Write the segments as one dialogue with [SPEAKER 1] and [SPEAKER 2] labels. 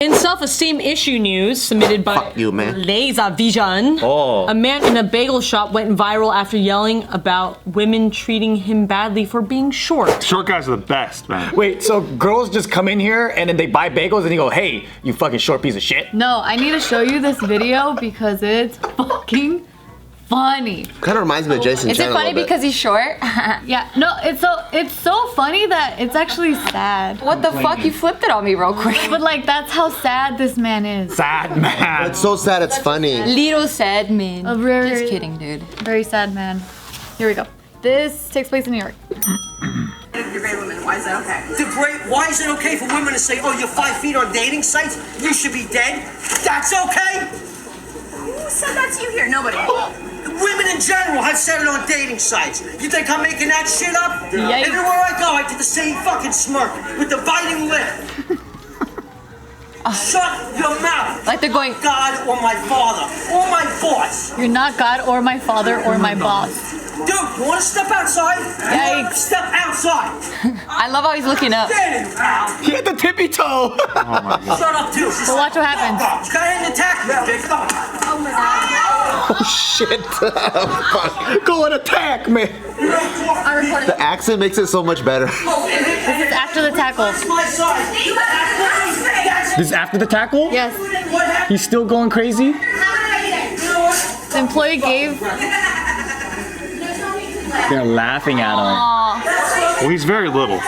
[SPEAKER 1] In self-esteem issue news submitted by Laser Vision, a man in a bagel shop went viral after yelling about women treating him badly for being short.
[SPEAKER 2] Short guys are the best, man.
[SPEAKER 3] Wait, so girls just come in here and then they buy bagels and you go, hey, you fucking short piece of shit?
[SPEAKER 4] No, I need to show you this video because it's fucking funny.
[SPEAKER 5] Kind of reminds me of Jason.
[SPEAKER 6] Is it funny because he's short?
[SPEAKER 4] Yeah, no, it's so funny that it's actually sad.
[SPEAKER 6] What the fuck? You flipped it on me real quick.
[SPEAKER 4] But like, that's how sad this man is.
[SPEAKER 3] Sad man.
[SPEAKER 5] It's so sad, it's funny.
[SPEAKER 6] Little sad man.
[SPEAKER 4] Just
[SPEAKER 6] kidding, dude.
[SPEAKER 4] Very sad man. Here we go. This takes place in New York.
[SPEAKER 7] You're great women. Why is that okay? Why is it okay for women to say, oh, you're 5 feet on dating sites? You should be dead? That's okay? Who said that to you here? Nobody. Women in general have said it on dating sites. You think I'm making that shit up?
[SPEAKER 4] Yikes.
[SPEAKER 7] Everywhere I go, I get the same fucking smirk with the biting lip. Shut your mouth.
[SPEAKER 6] Like they're going,
[SPEAKER 7] God or my father or my boss.
[SPEAKER 4] You're not God or my father or my boss.
[SPEAKER 7] Dude, you want to step outside?
[SPEAKER 4] Yikes.
[SPEAKER 7] Step outside.
[SPEAKER 6] I love how he's looking up.
[SPEAKER 7] Standing, pal.
[SPEAKER 3] He had the tippy toe.
[SPEAKER 7] Shut up, too.
[SPEAKER 4] So watch what happens.
[SPEAKER 7] You gotta end attack me, bitch. Oh my God.
[SPEAKER 3] Oh shit. Go and attack me.
[SPEAKER 5] The accent makes it so much better.
[SPEAKER 4] This is after the tackle.
[SPEAKER 3] This is after the tackle?
[SPEAKER 4] Yes.
[SPEAKER 3] He's still going crazy?
[SPEAKER 4] The employee gave.
[SPEAKER 3] They're laughing at him.
[SPEAKER 2] Well, he's very little.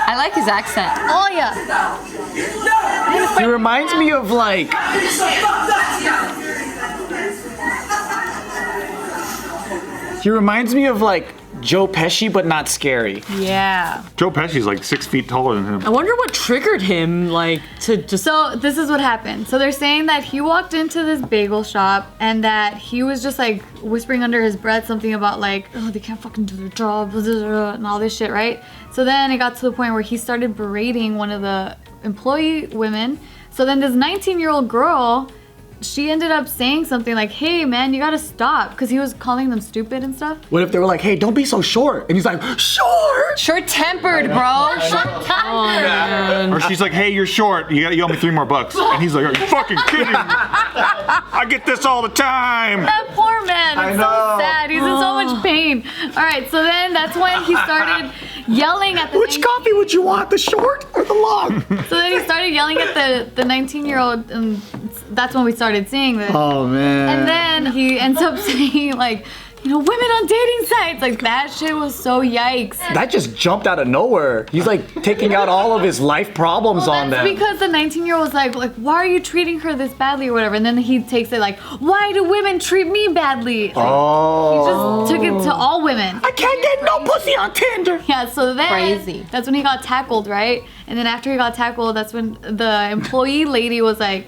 [SPEAKER 6] I like his accent.
[SPEAKER 4] Oh yeah.
[SPEAKER 3] He reminds me of like... He reminds me of like Joe Pesci, but not scary.
[SPEAKER 4] Yeah.
[SPEAKER 2] Joe Pesci's like 6 feet taller than him.
[SPEAKER 1] I wonder what triggered him, like, to just...
[SPEAKER 4] So this is what happened. So they're saying that he walked into this bagel shop and that he was just like whispering under his breath something about like, oh, they can't fucking do their job, blah, blah, blah, and all this shit, right? So then it got to the point where he started berating one of the employee women. So then this 19-year-old girl, she ended up saying something like, hey man, you gotta stop, because he was calling them stupid and stuff.
[SPEAKER 3] What if they were like, hey, don't be so short? And he's like, short?
[SPEAKER 6] Short-tempered, bro.
[SPEAKER 4] Short-tempered.
[SPEAKER 2] Or she's like, hey, you're short. You owe me $3 more. And he's like, are you fucking kidding me? I get this all the time.
[SPEAKER 4] That poor man. It's so sad. He's in so much pain. All right, so then that's when he started yelling at the...
[SPEAKER 3] Which coffee would you want, the short or the long?
[SPEAKER 4] So then he started yelling at the 19-year-old, and that's when we started seeing this.
[SPEAKER 3] Oh, man.
[SPEAKER 4] And then he ends up saying, like, you know, women on dating sites. Like, that shit was so yikes.
[SPEAKER 3] That just jumped out of nowhere. He's like taking out all of his life problems on them.
[SPEAKER 4] Because the 19-year-old was like, why are you treating her this badly or whatever? And then he takes it like, why do women treat me badly? Like, he just took it to all women.
[SPEAKER 3] I can't get no pussy on Tinder.
[SPEAKER 4] Yeah, so then that's when he got tackled, right? And then after he got tackled, that's when the employee lady was like,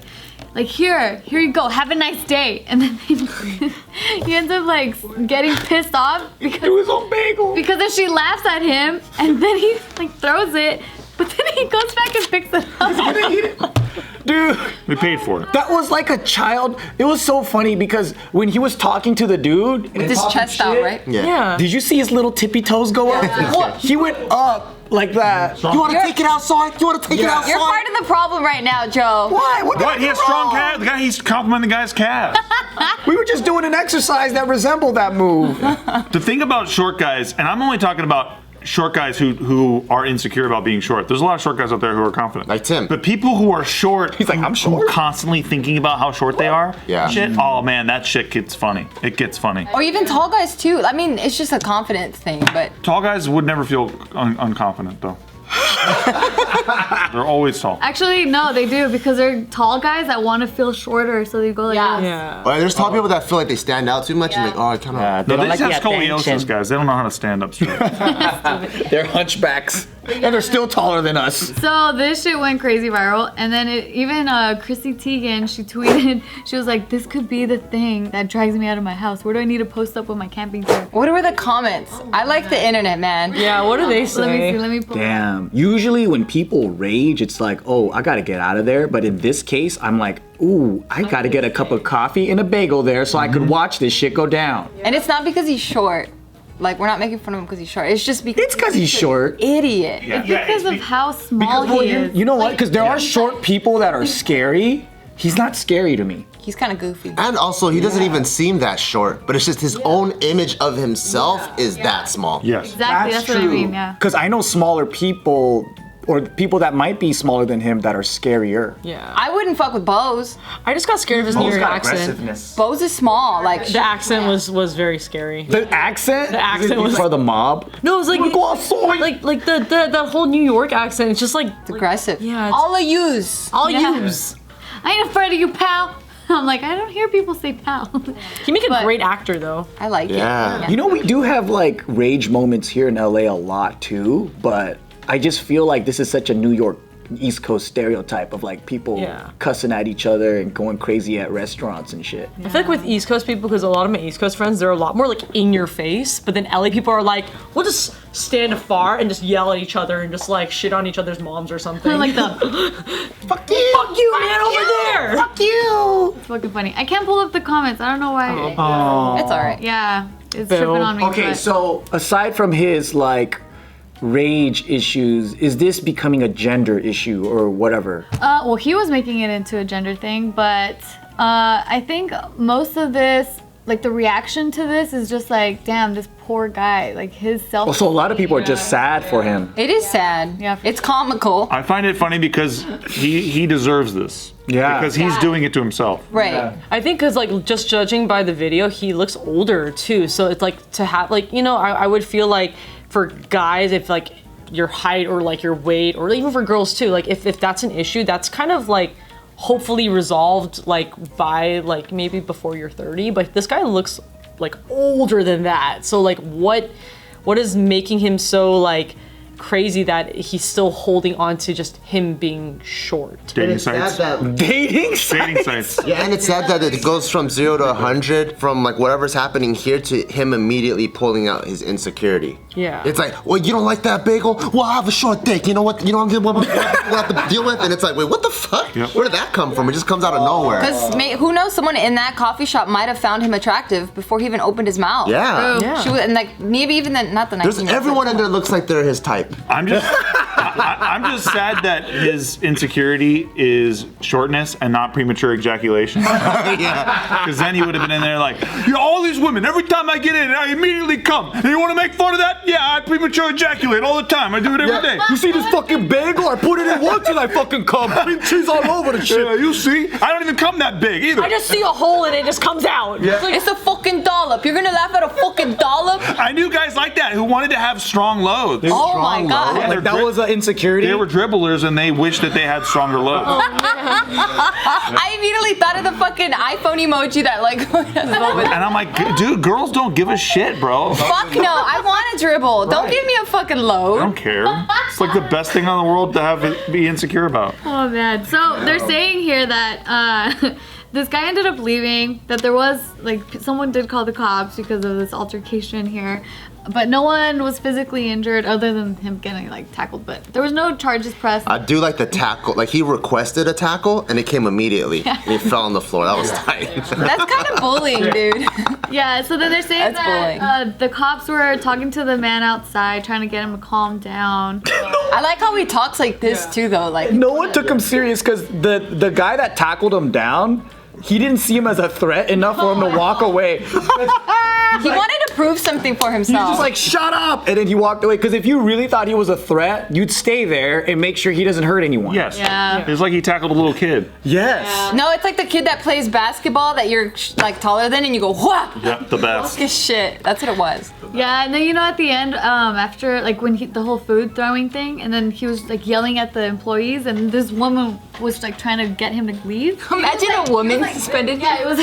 [SPEAKER 4] here you go, have a nice day. And then he ends up like getting pissed off because
[SPEAKER 3] it was on bagel.
[SPEAKER 4] Because then she laughs at him and then he like throws it, but then he goes back and picks it up.
[SPEAKER 3] Dude,
[SPEAKER 2] we paid for it.
[SPEAKER 3] That was like a child. It was so funny because when he was talking to the dude
[SPEAKER 6] with his chest out, right?
[SPEAKER 3] Yeah. Did you see his little tippy toes go up? He went up like that. You want to take it outside? You want to take it outside?
[SPEAKER 6] You're part of the problem right now, Joe.
[SPEAKER 3] Why?
[SPEAKER 2] What? He has strong calves. The guy, he's complimenting the guy's calves.
[SPEAKER 3] We were just doing an exercise that resembled that move.
[SPEAKER 2] The thing about short guys, and I'm only talking about short guys who are insecure about being short. There's a lot of short guys out there who are confident.
[SPEAKER 5] Like Tim.
[SPEAKER 2] But people who are short,
[SPEAKER 3] he's like, I'm short.
[SPEAKER 2] Who constantly thinking about how short they are.
[SPEAKER 5] Yeah.
[SPEAKER 2] Shit. Oh man, that shit gets funny. It gets funny.
[SPEAKER 6] Or even tall guys too. I mean, it's just a confidence thing, but.
[SPEAKER 2] Tall guys would never feel unconfident though. They're always tall.
[SPEAKER 4] Actually, no, they do, because they're tall guys that want to feel shorter, so they go like this.
[SPEAKER 1] Yeah.
[SPEAKER 5] Well, there's tall people that feel like they stand out too much and like, oh, I kind of.
[SPEAKER 2] They just have scoliosis, guys. They don't know how to stand up straight.
[SPEAKER 3] They're hunchbacks. And they're still taller than us.
[SPEAKER 4] So this shit went crazy viral, and then even Christy Teegan, she tweeted, she was like, "This could be the thing that drags me out of my house. Where do I need to post up with my camping chair?"
[SPEAKER 6] What were the comments? I like the internet, man.
[SPEAKER 1] Yeah, what do they say?
[SPEAKER 4] Let me pull it up.
[SPEAKER 3] Damn. Usually when people rage, it's like, oh, I gotta get out of there. But in this case, I'm like, ooh, I gotta get a cup of coffee and a bagel there so I could watch this shit go down.
[SPEAKER 6] And it's not because he's short. Like, we're not making fun of him because he's short. It's just because
[SPEAKER 3] he's short.
[SPEAKER 6] Idiot.
[SPEAKER 4] It's because of how small he is.
[SPEAKER 3] You know what? Because there are short people that are scary. He's not scary to me.
[SPEAKER 6] He's kind of goofy.
[SPEAKER 5] And also, he doesn't even seem that short, but it's just his own image of himself is that small.
[SPEAKER 2] Yes.
[SPEAKER 4] Exactly, that's what I mean, yeah.
[SPEAKER 3] Because I know smaller people, or people that might be smaller than him that are scarier.
[SPEAKER 1] Yeah.
[SPEAKER 6] I wouldn't fuck with Bose.
[SPEAKER 1] I just got scared of his New York accent.
[SPEAKER 6] Bose is small. Like,
[SPEAKER 1] The accent was very scary.
[SPEAKER 3] The accent?
[SPEAKER 1] The accent was
[SPEAKER 3] for the mob.
[SPEAKER 1] No, it was like the whole New York accent. It's just like
[SPEAKER 6] aggressive.
[SPEAKER 1] Yeah.
[SPEAKER 6] All I use.
[SPEAKER 1] I'll use.
[SPEAKER 4] I ain't afraid of you, pal. I'm like, I don't hear people say pal.
[SPEAKER 1] He make a great actor though.
[SPEAKER 6] I like
[SPEAKER 5] Yeah.
[SPEAKER 6] it.
[SPEAKER 3] You know, we do have like rage moments here in LA a lot too, but I just feel like this is such a New York East Coast stereotype of like people cussing at each other and going crazy at restaurants and shit.
[SPEAKER 1] I feel like with East Coast people, because a lot of my East Coast friends, they're a lot more like in your face, but then LA people are like, we'll just stand afar and just yell at each other and just like shit on each other's moms or something.
[SPEAKER 4] Like the
[SPEAKER 3] Fuck you!
[SPEAKER 1] fuck you, man, over there!
[SPEAKER 3] Fuck you!
[SPEAKER 4] it's fucking funny. I can't pull up the comments. I don't know why.
[SPEAKER 6] It's all right.
[SPEAKER 4] Yeah, it's tripping on me.
[SPEAKER 3] Okay,
[SPEAKER 4] but-
[SPEAKER 3] so aside from his like rage issues, is this becoming a gender issue or whatever?
[SPEAKER 4] well, he was making it into a gender thing, but I think most of this, like the reaction to this, is just like, damn, this poor guy, like his self.
[SPEAKER 3] Well, so a lot of people are just sad for him.
[SPEAKER 6] It is sad.
[SPEAKER 4] Yeah.
[SPEAKER 6] It's comical.
[SPEAKER 2] I find it funny because he deserves this.
[SPEAKER 3] Yeah.
[SPEAKER 2] Because he's doing it to himself.
[SPEAKER 6] Right.
[SPEAKER 1] I think because like just judging by the video, he looks older too. So it's like to have like, you know, I would feel like for guys, if like your height or like your weight, or even for girls too, like if that's an issue, that's kind of like hopefully resolved like by like maybe before you're 30. But this guy looks like older than that. So like what is making him so like crazy that he's still holding on to just him being short?
[SPEAKER 2] Dating sites.
[SPEAKER 3] Dating
[SPEAKER 2] Dating sites.
[SPEAKER 5] Yeah, and it's sad that it goes from 0 to 100, from like whatever's happening here to him immediately pulling out his insecurity.
[SPEAKER 1] Yeah.
[SPEAKER 5] It's like, well, you don't like that bagel? Well, I have a short dick. You know what? You know what we'll have to deal with? And it's like, wait, what the fuck?
[SPEAKER 2] Yep.
[SPEAKER 5] Where did that come from? It just comes out of nowhere.
[SPEAKER 6] Because who knows, someone in that coffee shop might have found him attractive before he even opened his mouth.
[SPEAKER 5] Yeah.
[SPEAKER 1] Yeah.
[SPEAKER 6] She was, and like maybe even not the 19.
[SPEAKER 5] There's everyone in there looks like they're his type.
[SPEAKER 2] I'm just sad that his insecurity is shortness and not premature ejaculation.
[SPEAKER 5] Yeah.
[SPEAKER 2] Because then he would have been in there like, yeah, all these women, every time I get in, I immediately come. And you want to make fun of that? Yeah, I premature ejaculate all the time. I do it every day.
[SPEAKER 3] You see this fucking bagel? I put it in once and I fucking come. Cream cheese all over the shit.
[SPEAKER 2] Yeah, you see? I don't even come that big either.
[SPEAKER 1] I just see a hole and it just comes out.
[SPEAKER 3] Yeah.
[SPEAKER 6] It's a fucking dollop. You're gonna laugh at a fucking dollop?
[SPEAKER 2] I knew guys like that who wanted to have strong loads.
[SPEAKER 6] Oh my god.
[SPEAKER 2] Yeah,
[SPEAKER 3] Like that was an insecurity.
[SPEAKER 2] They were dribblers and they wished that they had stronger loads.
[SPEAKER 6] I immediately thought of the fucking iPhone emoji that like.
[SPEAKER 2] And I'm like, dude, girls don't give a shit, bro.
[SPEAKER 6] Fuck no, I want to dribble. Don't give me a fucking
[SPEAKER 2] I
[SPEAKER 6] load.
[SPEAKER 2] don't care. It's like the best thing in the world to have it be insecure about.
[SPEAKER 4] Oh man. So they're saying here that this guy ended up leaving, that there was like someone did call the cops because of this altercation here, but no one was physically injured other than him getting like tackled, but there was no charges pressed.
[SPEAKER 5] I do like the tackle. Like he requested a tackle and it came immediately. And he fell on the floor. That was tight.
[SPEAKER 6] That's kind of bullying, dude.
[SPEAKER 4] Yeah, so then they're saying
[SPEAKER 6] That's
[SPEAKER 4] that the cops were talking to the man outside, trying to get him to calm down.
[SPEAKER 6] I like how he talks like this too, though. Like
[SPEAKER 3] No one took him serious because the guy that tackled him down, he didn't see him as a threat enough for him to walk away.
[SPEAKER 6] he wanted to prove something for
[SPEAKER 3] He
[SPEAKER 6] himself.
[SPEAKER 3] was just like, shut up! And then he walked away. Because if you really thought he was a threat, you'd stay there and make sure he doesn't hurt anyone.
[SPEAKER 2] Yes.
[SPEAKER 4] Yeah.
[SPEAKER 2] It's like he tackled a little kid.
[SPEAKER 3] Yes.
[SPEAKER 6] No, it's like the kid that plays basketball that you're like taller than, and you go, "Wha!"
[SPEAKER 2] Yeah, the best.
[SPEAKER 6] Good shit. That's what it was.
[SPEAKER 4] Yeah, and then you know at the end, after like when the whole food throwing thing, and then he was like yelling at the employees, and this woman was like trying to get him to leave.
[SPEAKER 6] Imagine a woman suspended.
[SPEAKER 4] Yeah, it was.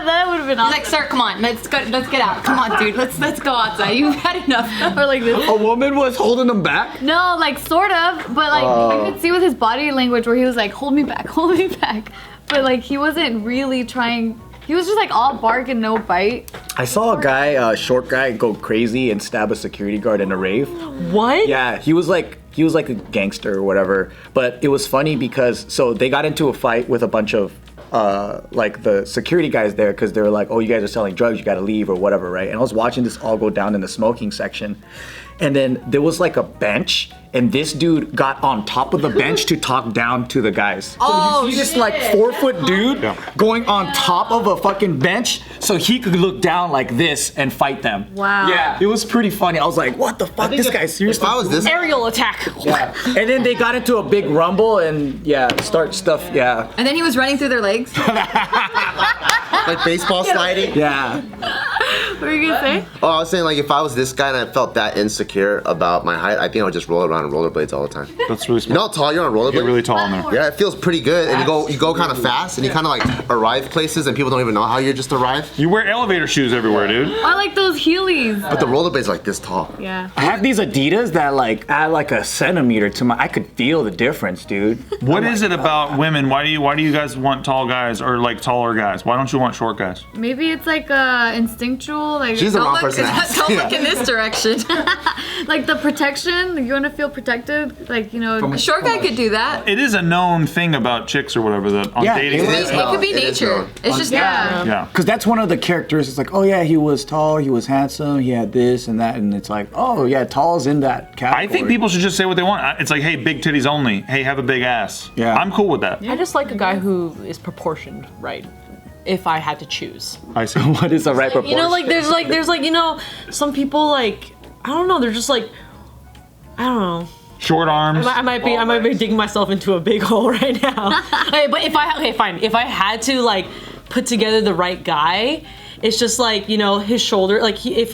[SPEAKER 4] That would have been
[SPEAKER 6] He's
[SPEAKER 4] awesome.
[SPEAKER 6] like, sir, come on, let's get out. Come on, dude, let's go outside. You've had enough.
[SPEAKER 4] Or like this.
[SPEAKER 3] A woman was holding him back?
[SPEAKER 4] No, like sort of, but like you could see with his body language where he was like, hold me back, hold me back. But like he wasn't really trying. He was just like all bark and no bite.
[SPEAKER 3] I saw a guy, a short guy, go crazy and stab a security guard in a rave.
[SPEAKER 1] What?
[SPEAKER 3] Yeah, he was like a gangster or whatever. But it was funny because so they got into a fight with a bunch of like the security guys there because they were like, oh, you guys are selling drugs, you gotta leave or whatever, right? And I was watching this all go down in the smoking section. And then there was like a bench, and this dude got on top of the bench to talk down to the guys.
[SPEAKER 6] Oh,
[SPEAKER 3] so you see this like 4-foot dude going on top of a fucking bench so he could look down like this and fight them.
[SPEAKER 4] Wow.
[SPEAKER 3] Yeah, it was pretty funny. I was like, what the fuck? This guy seriously.
[SPEAKER 5] If I was this,
[SPEAKER 1] Aerial attack.
[SPEAKER 3] Yeah. And then they got into a big rumble and start stuff. Yeah.
[SPEAKER 6] And then he was running through their legs.
[SPEAKER 5] like baseball sliding.
[SPEAKER 3] Yeah.
[SPEAKER 4] What were you gonna say?
[SPEAKER 5] Oh, I was saying like if I was this guy and I felt that insecure about my height, I think I would just roll around on rollerblades all the time.
[SPEAKER 2] That's really
[SPEAKER 5] You know
[SPEAKER 2] smart.
[SPEAKER 5] how tall you're on rollerblades?
[SPEAKER 2] Get really tall in there.
[SPEAKER 5] Yeah, it feels pretty good, and you go kind of fast, and you kind of like arrive places, and people don't even know how you just arrived.
[SPEAKER 2] You wear elevator shoes everywhere, dude.
[SPEAKER 4] I like those Heelys.
[SPEAKER 5] But the rollerblades are like this tall.
[SPEAKER 4] Yeah.
[SPEAKER 3] I have these Adidas that like add like a centimeter to my. I could feel the difference, dude.
[SPEAKER 2] What is it about women? Why do you guys want tall guys or like taller guys? Why don't you want short guys?
[SPEAKER 4] Maybe it's like instinctual, like
[SPEAKER 5] She's the wrong person to ask.
[SPEAKER 6] Don't look in this direction.
[SPEAKER 4] like the protection. You want to feel protected, like
[SPEAKER 6] A short guy could do that.
[SPEAKER 2] It is a known thing about chicks or whatever that on
[SPEAKER 3] Yeah,
[SPEAKER 2] dating.
[SPEAKER 3] it
[SPEAKER 5] is.
[SPEAKER 6] It could be
[SPEAKER 5] It is
[SPEAKER 6] nature.
[SPEAKER 5] known.
[SPEAKER 6] It's just
[SPEAKER 2] Yeah.
[SPEAKER 3] Because that's one of the characteristics. Like, oh yeah, he was tall, he was handsome, he had this and that, and it's like, oh yeah, tall's in that category.
[SPEAKER 2] I think people should just say what they want. It's like, hey, big titties only. Hey, have a big ass.
[SPEAKER 3] Yeah.
[SPEAKER 2] I'm cool with that.
[SPEAKER 1] I just like a guy who is proportioned right. If I had to choose,
[SPEAKER 2] I see.
[SPEAKER 3] what is the right proportion?
[SPEAKER 1] you know, like there's some people like I don't know, they're just like I don't know.
[SPEAKER 2] Short arms.
[SPEAKER 1] I might be digging myself into a big hole right now. Okay, but if I had to like put together the right guy, it's just like his shoulder. Like if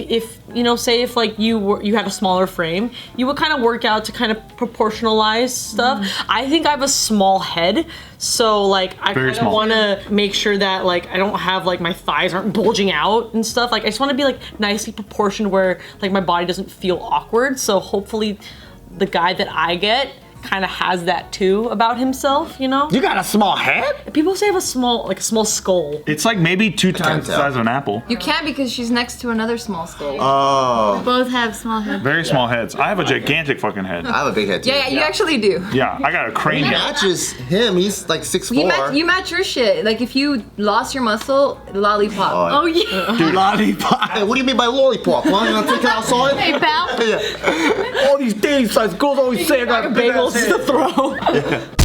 [SPEAKER 1] say if like you had a smaller frame, you would kind of work out to kind of proportionalize stuff. I think I have a small head, so like I
[SPEAKER 2] Very
[SPEAKER 1] kind of
[SPEAKER 2] small.
[SPEAKER 1] want to make sure that like I don't have like my thighs aren't bulging out and stuff. Like I just want to be like nicely proportioned where like my body doesn't feel awkward. So hopefully the guy that I get kind of has that too about himself,
[SPEAKER 3] You got a small head?
[SPEAKER 1] People say I have a small skull.
[SPEAKER 2] It's like maybe 2 times the
[SPEAKER 5] tell.
[SPEAKER 2] size of an apple.
[SPEAKER 6] You can't because she's next to another small skull.
[SPEAKER 5] Oh,
[SPEAKER 4] both have small heads.
[SPEAKER 2] Very small heads. I have a gigantic fucking head.
[SPEAKER 5] I have a big head too.
[SPEAKER 6] yeah, you actually do.
[SPEAKER 2] Yeah, I got a cranium.
[SPEAKER 5] Matches him. He's like 6'4".
[SPEAKER 6] You match your shit. Like if you lost your muscle, lollipop.
[SPEAKER 4] Oh yeah.
[SPEAKER 3] Dude, lollipop.
[SPEAKER 5] Hey, what do you mean by lollipop? Well, you want to take it outside?
[SPEAKER 4] Hey pal.
[SPEAKER 5] Yeah.
[SPEAKER 3] All these dating sites, girls always say I got a big
[SPEAKER 1] Bagels
[SPEAKER 3] ass
[SPEAKER 1] to
[SPEAKER 3] head.
[SPEAKER 1] throw.